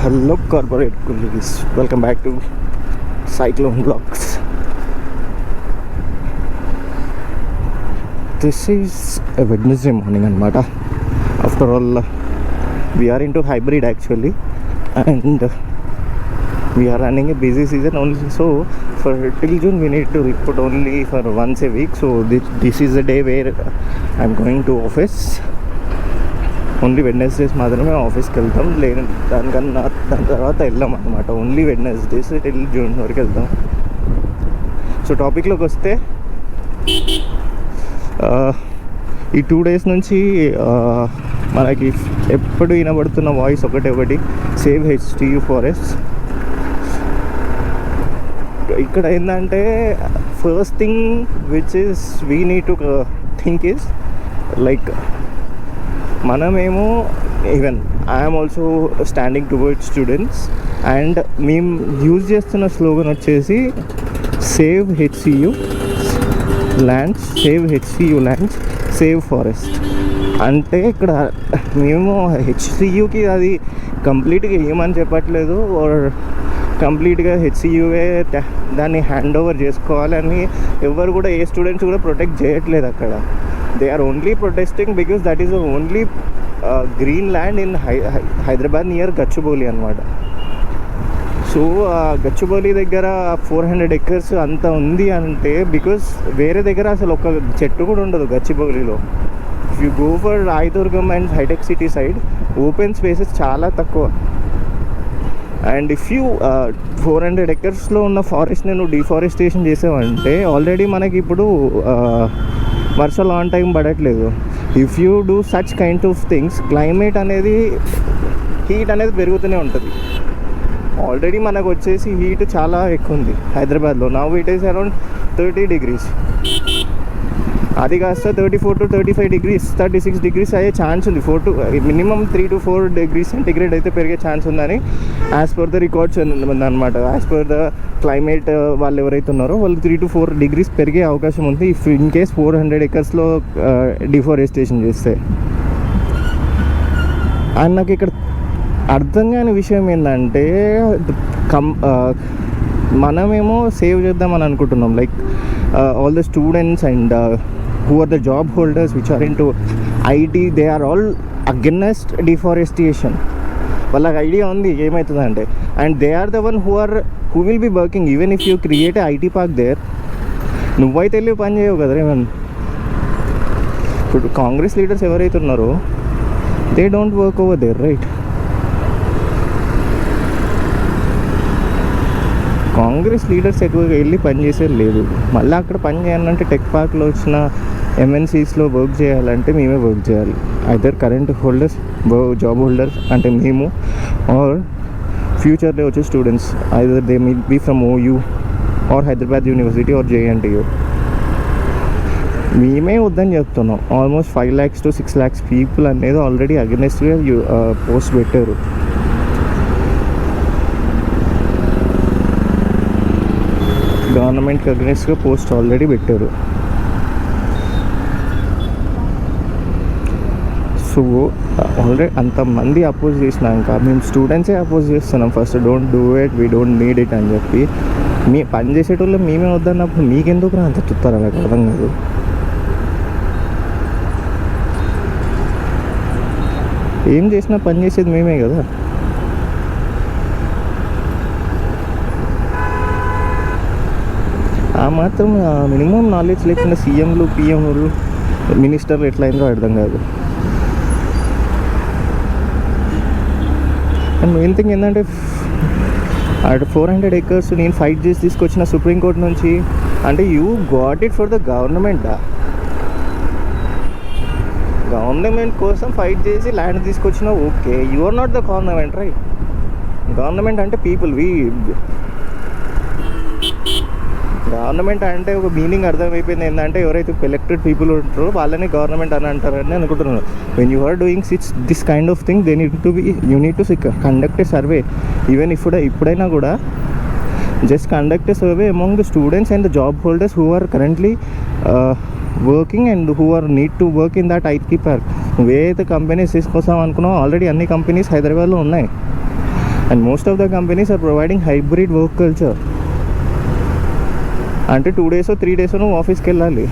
Hello corporate colleagues, welcome back to Cyclone Vlogs. This is a Wednesday morning anamata. After all, we are into hybrid actually, and we are running a busy season only. So for till June we need to report only for once a week. So this is the day where I'm going to office. Only Wednesdays మాత్రమే ఆఫీస్కి వెళ్తాం. లేదు దాని తర్వాత వెళ్ళాం అనమాట. Only Wednesdays till June వరకు వెళ్తాం. సో టాపిక్లోకి వస్తే, ఈ 2 days నుంచి మనకి ఎప్పుడు వినబడుతున్న వాయిస్ ఒకటి సేవ్ హెచ్టియు ఫారెస్ట్. ఇక్కడ ఏంటంటే first thing which is we need to think is like, మనమేమో even I'm also standing towards students, and మేము యూజ్ చేస్తున్న స్లోగన్ వచ్చేసి save HCU lands, save HCU lands, save forest. అంటే ఇక్కడ మేము హెచ్సియుకి అది కంప్లీట్గా ఏమని చెప్పట్లేదు, ఆర్ కంప్లీట్గా హెచ్సియువే దాన్ని హ్యాండ్ ఓవర్ చేసుకోవాలని ఎవరు కూడా, ఏ స్టూడెంట్స్ కూడా ప్రొటెక్ట్ చేయట్లేదు అక్కడ. They are only protesting because that is the only green land in Hyderabad near Gachibowli అనమాట. సో గచ్చిబౌలి దగ్గర 400 acres అంత ఉంది అంటే బికాస్ వేరే దగ్గర అసలు ఒక చెట్టు కూడా ఉండదు గచ్చిబౌలిలో. If you go for Rayadurgam and హైటెక్ సిటీ సైడ్, ఓపెన్ స్పేసెస్ చాలా తక్కువ. అండ్ ఇఫ్ యూ 400 acresలో ఉన్న ఫారెస్ట్ని నువ్వు డిఫారెస్టేషన్ చేసావంటే, ఆల్రెడీ మనకి ఇప్పుడు వర్షాలు ఆన్ టైం పడట్లేదు. If you do such kind of things, climate అనేది, హీట్ అనేది పెరుగుతూనే ఉంటుంది. ఆల్రెడీ మనకు వచ్చేసి హీట్ చాలా ఎక్కువ ఉంది హైదరాబాద్లో. Now it is around 30 degrees. అది కాస్త 34 to 35 degrees, 36 degrees అయ్యే ఛాన్స్ ఉంది. మినిమం 3 to 4 degrees సెంటిగ్రేడ్ అయితే పెరిగే ఛాన్స్ ఉందని యాజ్ పర్ ద రికార్డ్స్ ఉందన్నమాట. యాజ్ పర్ ద క్లైమేట్ వాళ్ళు ఎవరైతే ఉన్నారో వాళ్ళు 3 to 4 degrees పెరిగే అవకాశం ఉంది ఇఫ్ ఇన్ కేస్ 400 acresలో డిఫారెస్టేషన్ చేస్తే. అండ్ నాకు ఇక్కడ అర్థం కాని విషయం ఏంటంటే, మనమేమో సేవ్ చేద్దామని అనుకుంటున్నాం, like all the students and who are the job holders which are into IT, they are all against deforestation. వాళ్ళకి ఐడియా ఉంది ఏమవుతుందంటే, and they are the one who will be working. even if you create a IT park there, నువ్వైతే వెళ్ళి పని చేయవు కదా. ఏమన్నా ఇప్పుడు కాంగ్రెస్ లీడర్స్ ఎవరైతే ఉన్నారో, they don't work over there, right? Congress leaders ఎక్కువగా వెళ్ళి పని చేసేది లేదు. మళ్ళీ అక్కడ పని చేయాలంటే టెక్ పార్క్లో వచ్చిన MNCస్లో వర్క్ చేయాలంటే మేమే వర్క్ చేయాలి. Either current holders, job holders అంటే మేము, ఆర్ ఫ్యూచర్లో వచ్చే students, either they may be from OU or Hyderabad university or JNTU. మేమే వద్దని చెప్తున్నాం. Almost 5 lakhs to 6 lakhs people అనేది ఆల్రెడీ అగెనెస్ట్గా పోస్ట్ పెట్టారు. గవర్నమెంట్కి అగెనెస్ట్గా పోస్ట్ ఆల్రెడీ పెట్టారు. సో ఆల్రెడీ అంతమంది అపోజ్ చేసినాక మేము స్టూడెంట్సే అపోజ్ చేస్తున్నాం. First don't do it, we don't need it అని చెప్పి మీ పని చేసేటోళ్ళు మేమే వద్దన్నప్పుడు మీకెందుకు అంత చుట్టారు? నాకు అర్థం కాదు. ఏం చేసినా పని చేసేది మేమే కదా. ఆ మాత్రం మినిమం నాలెడ్జ్ లేకుండా సీఎంలు, పిఎంలు, మినిస్టర్లు ఎట్లా అయిందో అర్థం కాదు. అండ్ మెయిన్ థింగ్ ఏంటంటే, 400 acres నేను ఫైట్ చేసి తీసుకొచ్చిన సుప్రీంకోర్టు నుంచి, అంటే you got it for the government. Government కోసం ఫైట్ చేసి ల్యాండ్ తీసుకొచ్చిన, okay, you are not the government, right? Government అంటే పీపుల్. గవర్నమెంట్ అంటే ఒక మీనింగ్ అర్థమైపోయింది ఏంటంటే, ఎవరైతే ఎలక్టెడ్ పీపుల్ ఉంటారో వాళ్ళని గవర్నమెంట్ అని అంటారని అనుకుంటున్నారు. When you are doing this kind of thing, you need to conduct a survey. Even ఇప్పుడైనా కూడా just conduct a survey among the students and the job holders who are currently working and who are need to work in that IT park. నువ్వేదైతే companies తీసుకొస్తాం అనుకున్నావు, already అన్ని companies హైదరాబాద్లో ఉన్నాయి. And most of the companies are providing hybrid work culture. అంటే 2 days 3 days నువ్వు ఆఫీస్కి వెళ్ళాలి.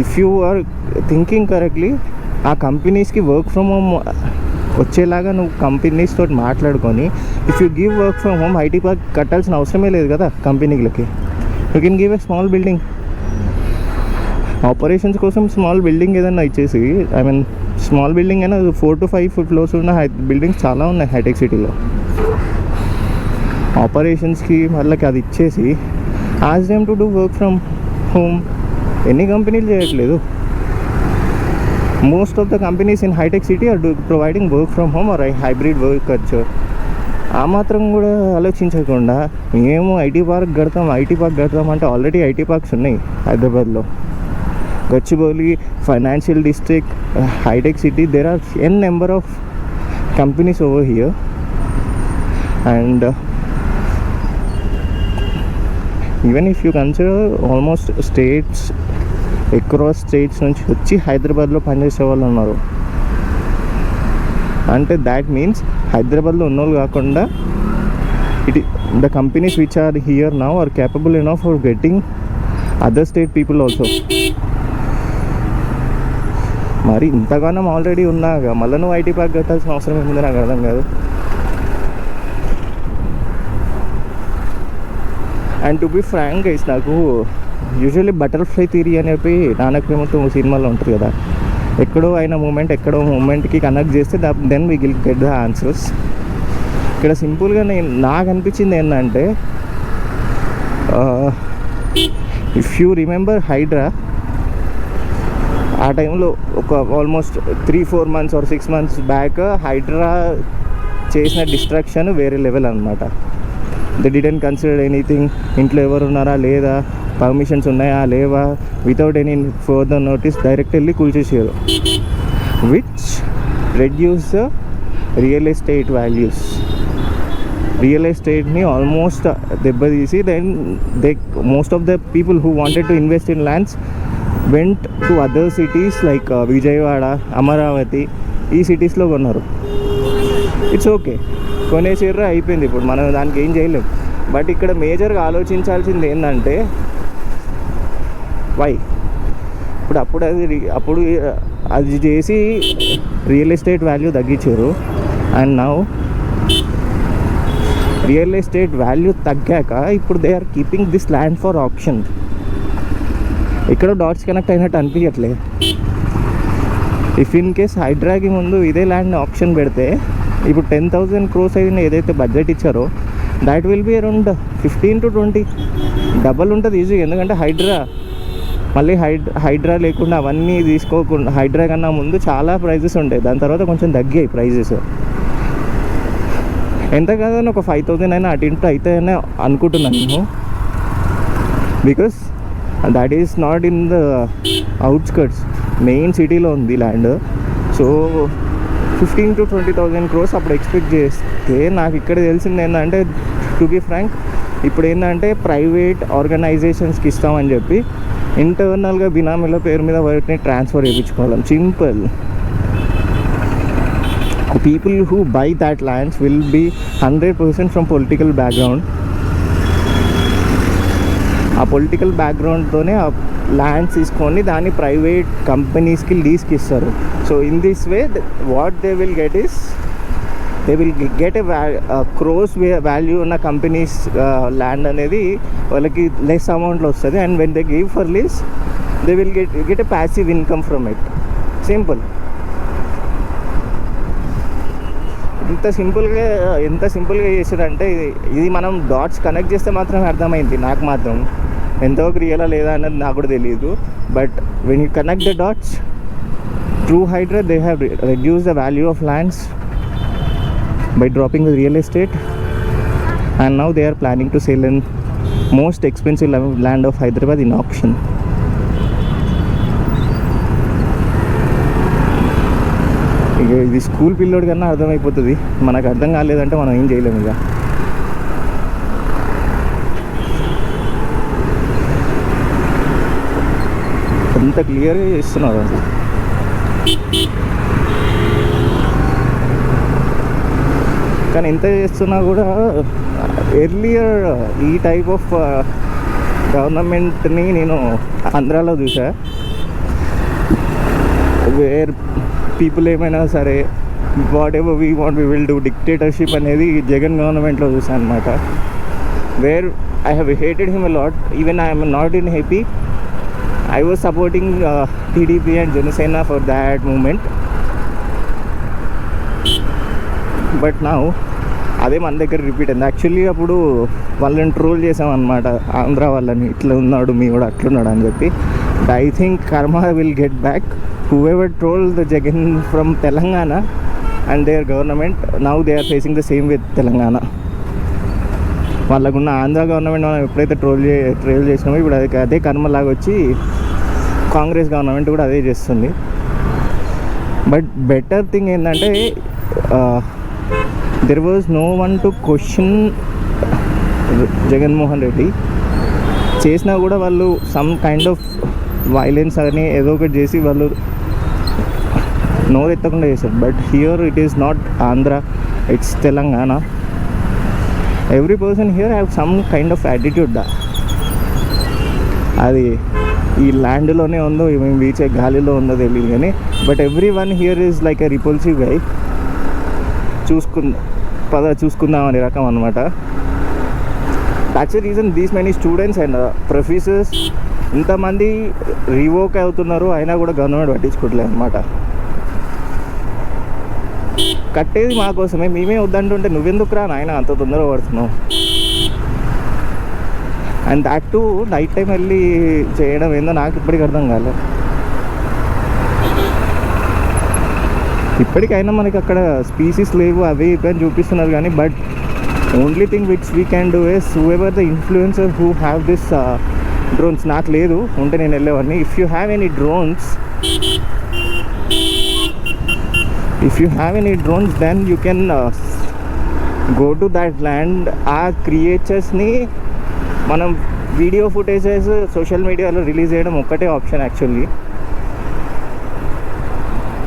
If you are thinking correctly, ఆ కంపెనీస్కి వర్క్ ఫ్రమ్ హోమ్ వచ్చేలాగా నువ్వు కంపెనీస్ తోటి మాట్లాడుకొని, if you give work from home, IT park కట్టాల్సిన అవసరమే లేదు కదా కంపెనీలకి. You can give a small building, operations కోసం స్మాల్ బిల్డింగ్ ఏదైనా ఇచ్చేసి, ఐ మీన్ స్మాల్ బిల్డింగ్ అయినా 4 to 5 floors ఉన్న బిల్డింగ్స్ చాలా ఉన్నాయి హైటెక్ సిటీలో. ఆపరేషన్స్కి వాళ్ళకి అది ఇచ్చేసి ask them to do work from home. ఎన్ని కంపెనీలు చేయట్లేదు. Most of the companies in హైటెక్ City are providing work from home or hybrid work culture. ఆ మాత్రం కూడా ఆలోచించకుండా మేము ఐటీ పార్క్ కడతాం అంటే ఆల్రెడీ ఐటీ పార్క్స్ ఉన్నాయి హైదరాబాద్లో. గచ్చిబౌలి, ఫైనాన్షియల్ డిస్ట్రిక్ట్, హైటెక్ City, there are n number of companies over here. And even if you consider almost states, across states నుంచి వచ్చి హైదరాబాద్లో పనిచేసే వాళ్ళు ఉన్నారు. అంటే దాట్ మీన్స్ హైదరాబాద్లో ఉన్నోళ్ళు కాకుండా the companies which are here now are capable enough for getting other state people also. మరి ఇంతగానం ఆల్రెడీ ఉన్నాగా మళ్ళీ నువ్వు ఐటీ పార్క్ కట్టాల్సిన అవసరం ఏముంది నాకు అర్థం కాదు. And to be frank guys, నాకు యూజువల్లీ బటర్ఫ్లై థియరీ అని చెప్పి నానక్ ప్రేమతో సినిమాలో ఉంటుంది కదా, ఎక్కడో అయిన మూమెంట్కి కనెక్ట్ చేస్తే then we will get the answers. ఇక్కడ సింపుల్గా నాకు అనిపించింది ఏంటంటే, ఇఫ్ యూ రిమెంబర్ హైడ్రా, ఆ టైంలో ఒక almost 3-4 months or 6 months back Hydraa చేసిన డిస్ట్రాక్షన్ వేరే లెవెల్ అనమాట. They didn't consider anything. ఇంట్లో ఎవరు ఉన్నారా లేదా, పర్మిషన్స్ ఉన్నాయా లేవా, without any further notice direct వెళ్ళి కూల్చేసారు, which reduce the real estate values. Real ఎస్టేట్ని ఆల్మోస్ట్ దెబ్బతీసి, then most of the people who wanted to invest in lands went to other cities like Vijayawada, Amaravati, ఈ సిటీస్లో కొన్నారు. ఇట్స్ ఓకే, కొనేసారు, అయిపోయింది. ఇప్పుడు మనం దానికి ఏం చేయలేం. బట్ ఇక్కడ మేజర్గా ఆలోచించాల్సింది ఏంటంటే, వై అప్పుడు అది చేసి రియల్ ఎస్టేట్ వాల్యూ తగ్గించారు. And now real estate value తగ్గాక ఇప్పుడు they are keeping this land for option. ఇక్కడ డాట్స్ కనెక్ట్ అయినట్టు అనిపించట్లేదు. ఇఫ్ ఇన్ కేస్ హైడ్రాకి ముందు ఇదే ల్యాండ్ ఆప్షన్ పెడితే, ఇప్పుడు 10,000 crores అయిన ఏదైతే బడ్జెట్ ఇచ్చారో that will be around 15 to 20 double ఉంటుంది ఈజీగా. ఎందుకంటే హైడ్రా లేకుండా అవన్నీ తీసుకోకుండా, హైడ్రా కన్నా ముందు చాలా ప్రైజెస్ ఉంటాయి, దాని తర్వాత కొంచెం తగ్గాయి ప్రైజెస్. ఎంత కాదని ఒక 5,000 అయినా అటు ఇంటూ అవుతాయని అనుకుంటున్నాను నేను. Because that is not in the outskirts, main సిటీలో ఉంది ల్యాండ్. సో 15 to 20,000 crores అప్పుడు ఎక్స్పెక్ట్ చేస్తే, నాకు ఇక్కడ తెలిసింది ఏంటంటే, టు బి ఫ్రాంక్, ఇప్పుడు ఏంటంటే ప్రైవేట్ ఆర్గనైజేషన్స్కి ఇస్తామని చెప్పి ఇంటర్నల్గా బినామీల పేరు మీద వాటిని ట్రాన్స్ఫర్ చేయించుకోవాలి. Simple. People who buy that lands will be 100% from political background. ఆ పొలిటికల్ బ్యాక్గ్రౌండ్తోనే ఆ ల్యాండ్స్ తీసుకొని దాన్ని ప్రైవేట్ కంపెనీస్కి లీజ్కి ఇస్తారు. So in this way what they will get is, they will get a crores value ఉన్న కంపెనీస్ ల్యాండ్ అనేది వాళ్ళకి లెస్ అమౌంట్లో వస్తుంది. And when they give for lease, they will get a passive income from it. Simple. ఎంత సింపుల్గా చేసారంటే, ఇది మనం డాట్స్ కనెక్ట్ చేస్తే మాత్రమే అర్థమైంది నాకు మాత్రం. ఎంతవరకు రియలా లేదా అన్నది నాకు కూడా తెలియదు. But when you connect the dots, through Hydraa they have reduce the value of lands by dropping the real estate, and now they are planning to sell in most expensive land of Hyderabad in auction. ఇది school పిల్లోడి కన్నా అర్థమైపోతుంది, మనకు అర్థం కాలేదంటే మనం ఏం చేయలేము. ఇక అంత క్లియర్గా చేస్తున్నారు. కానీ ఎంత చేస్తున్నా కూడా ఎర్లియర్ ఈ టైప్ ఆఫ్ గవర్నమెంట్ని నేను ఆంధ్రాలో చూసా. వేర్ పీపుల్ ఏమైనా సరే whatever we want we will do dictatorship అనేది జగన్ గవర్నమెంట్లో చూసాను అనమాట. Where I have hated him a lot. Even I am not in happy. I was supporting TDP and Janasena for that movement. But now అదే మన దగ్గర repeat అయింది. Actually అప్పుడు వాళ్ళని ట్రోల్ చేసామన్నమాట, ఆంధ్ర వాళ్ళని, ఇట్లా ఉన్నాడు మీ కూడా అట్లున్నాడు అని చెప్పి. I think karma will get back. Whoever troll the Jagan from Telangana and their government, now they are facing the same with Telangana. వాళ్ళకున్న ఆంధ్ర గవర్నమెంట్ మనం ఎప్పుడైతే ట్రోల్ చేసినామో ఇప్పుడు అదే కర్మలాగా వచ్చి కాంగ్రెస్ గవర్నమెంట్ కూడా అదే చేస్తుంది. బట్ బెటర్ థింగ్ ఏంటంటే there was no one to question Jaganmohan Reddy. చేసినా కూడా వాళ్ళు సమ్ కైండ్ ఆఫ్ వైలెన్స్ అని ఏదో ఒకటి చేసి వాళ్ళు నోరు ఎత్తకుండా చేశారు. But here it is not Andhra, it's Telangana. Every person here have some kind of attitude. అది ఈ ల్యాండ్లోనే ఉందో మేము వీచే గాలిలో ఉందో తెలియదు కానీ, but everyone here is like a repulsive guy. చూసుకుందాం అనే రకం అనమాట. That's the reason these many students and professors ఇంతమంది రివోక్ అవుతున్నారు, అయినా కూడా గవర్నమెంట్ పట్టించుకోవట్లేదు అనమాట. కట్టేది మా కోసమే, మేమే వద్దంటుంటే నువ్వెందుకు రా నాయన అంత తొందరగా పడుతున్నావు. And that to night time వెళ్ళి చేయడం ఏందో నాకు ఇప్పటికి అర్థం కాలేదు. ఇప్పటికైనా మనకి అక్కడ స్పీసీస్ లేవు అవి ఇవి అని చూపిస్తున్నారు కానీ, but only thing which we can do is whoever the influencer who have this drones. నాకు లేదు, ఉంటే నేను వెళ్ళేవాడిని. If you have any drones, then you can go to that land. ఆ క్రియేచర్స్ని మనం వీడియో ఫుటేజెస్ సోషల్ మీడియాలో రిలీజ్ చేయడం ఒక్కటే ఆప్షన్. యాక్చువల్లీ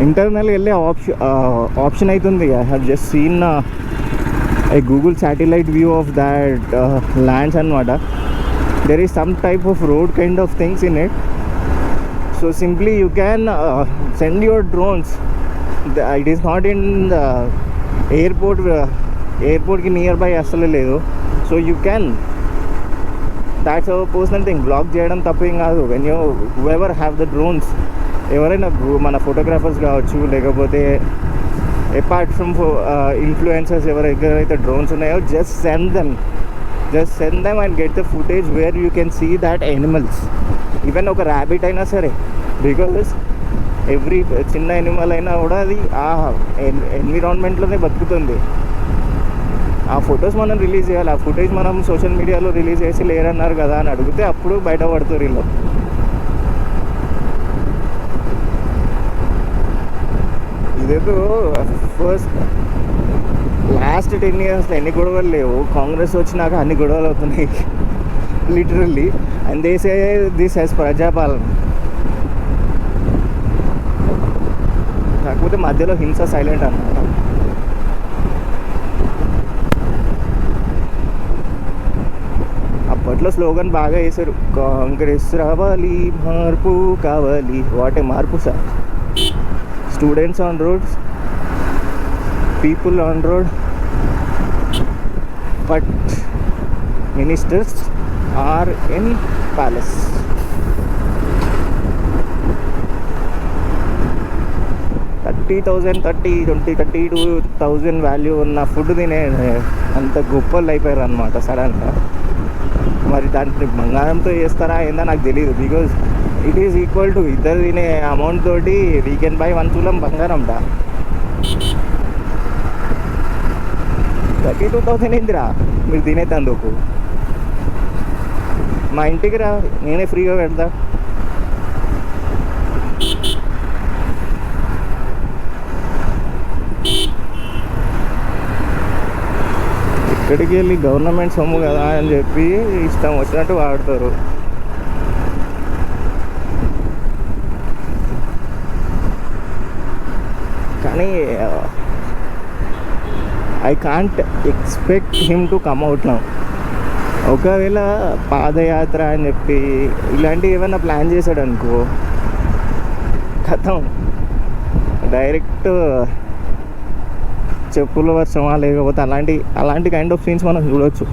ఇంటర్నల్ వెళ్ళే ఆప్షన్ అవుతుంది. I have just seen a Google satellite view of that lands అనమాట. There is some type of road kind of things in it. So simply you can send your drones. It is not in the ఎయిర్పోర్ట్కి nearby అస్సలు లేదు. So you can, that's our personal thing. Block చేయడం తప్పేం కాదు. When you whoever have the drones, ఎవరైనా మన photographers కావచ్చు, లేకపోతే అపార్ట్ ఫ్రమ్ ఇన్ఫ్లుయెన్సర్స్ ఎవరైతే డ్రోన్స్ ఉన్నాయో, just send them and get the footage where you can see that animals. Even ఒక ర్యాబిట్ అయినా సరే, బికాస్ ఎవ్రీ చిన్న ఎనిమల్ అయినా కూడా అది ఆ ఎన్విరాన్మెంట్లోనే బతుకుతుంది. ఆ ఫొటోస్ మనం రిలీజ్ చేయాలి. ఆ ఫుటేజ్ మనం సోషల్ మీడియాలో రిలీజ్ చేసి లేరన్నారు కదా అని అడిగితే అప్పుడు బయటపడుతుంది వీళ్ళు. ఇదేదో లాస్ట్ 10 yearsలో ఎన్ని గొడవలు లేవు, కాంగ్రెస్ వచ్చినాక అన్ని గొడవలు అవుతున్నాయి literally. And they say this as Prajapalana. కాకపోతే మధ్యలో హింస సైలెంట్ అన్నమాట. అప్పట్లో స్లోగన్ బాగా వేశారు, కాంగ్రెస్ రావాలి, మార్పు కావాలి. వాటే మార్పు sir? Students on roads, people on road, but ministers are in palace. $32,000 value ఉన్న ఫుడ్ తినే అంత గొప్పలు అయిపోయారు అనమాట సడన్గా. మరి దాన్ని బంగారంతో చేస్తారా ఏందో నాకు తెలియదు. Because it is equal to ఇద్దరు తినే అమౌంట్ తోటి వీ కెన్ బై 1 తులం బంగారం. 32,000 ఏందిరా మీరు తినేతందుకు? మా ఇంటికి రా, నేనే ఫ్రీగా పెడతా. ఇక్కడికి వెళ్ళి గవర్నమెంట్ సొమ్ము కదా అని చెప్పి ఇష్టం వచ్చినట్టు వాడతారు. కానీ I can't expect him to come out now. ఒకవేళ పాదయాత్ర అని చెప్పి ఇలాంటివి ఏమైనా ప్లాన్ చేశాడు అనుకో, కథం డైరెక్ట్ చెప్పుల వర్షమా లేకపోతే అలాంటి కైండ్ ఆఫ్ సీన్స్ మనం చూడవచ్చు.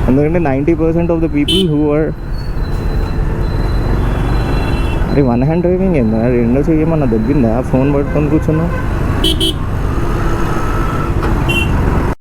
ఎందుకంటే 90% of the people who are one hand driving ఏందా, రెండో చెయ్యమన్నా దొబ్బిందా, ఫోన్ పట్టుకొని కూర్చున్నావు.